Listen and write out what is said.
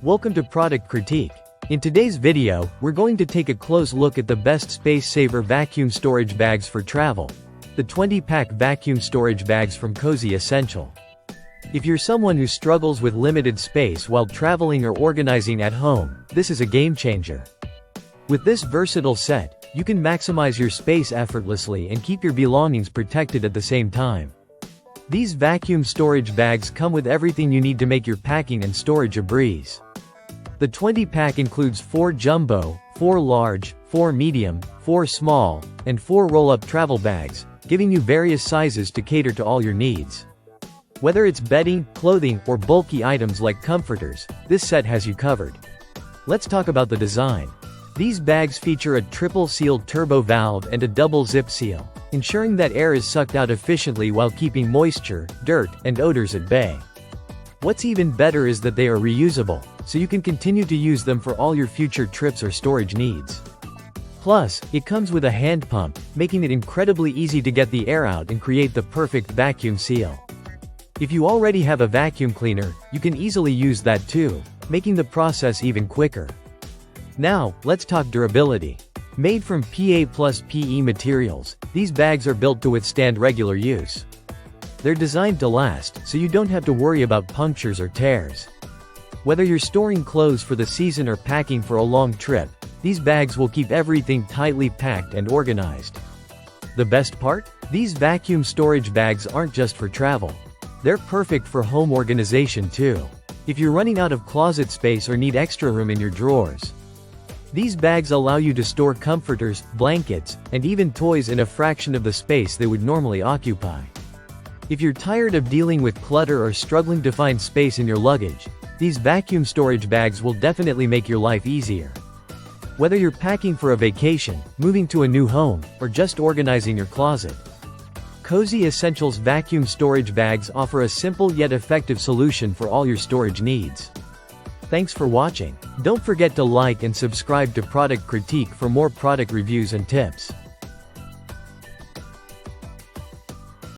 Welcome to Product Critique. In today's video, we're going to take a close look at the best space-saver vacuum storage bags for travel. The 20-pack vacuum storage bags from Cozy Essential. If you're someone who struggles with limited space while traveling or organizing at home, this is a game changer. With this versatile set, you can maximize your space effortlessly and keep your belongings protected at the same time. These vacuum storage bags come with everything you need to make your packing and storage a breeze. The 20-pack includes 4 jumbo, 4 large, 4 medium, 4 small, and 4 roll-up travel bags, giving you various sizes to cater to all your needs. Whether it's bedding, clothing, or bulky items like comforters, this set has you covered. Let's talk about the design. These bags feature a triple-sealed turbo valve and a double zip seal, ensuring that air is sucked out efficiently while keeping moisture, dirt, and odors at bay. What's even better is that they are reusable, so you can continue to use them for all your future trips or storage needs. Plus, it comes with a hand pump, making it incredibly easy to get the air out and create the perfect vacuum seal. If you already have a vacuum cleaner, you can easily use that too, making the process even quicker. Now, let's talk durability. Made from PA plus PE materials, these bags are built to withstand regular use. They're designed to last, so you don't have to worry about punctures or tears. Whether you're storing clothes for the season or packing for a long trip, these bags will keep everything tightly packed and organized. The best part? These vacuum storage bags aren't just for travel. They're perfect for home organization too. If you're running out of closet space or need extra room in your drawers. These bags allow you to store comforters, blankets, and even toys in a fraction of the space they would normally occupy. If you're tired of dealing with clutter or struggling to find space in your luggage, these vacuum storage bags will definitely make your life easier. Whether you're packing for a vacation, moving to a new home, or just organizing your closet, Cozy Essentials vacuum storage bags offer a simple yet effective solution for all your storage needs. Thanks for watching. Don't forget to like and subscribe to Product Critique for more product reviews and tips.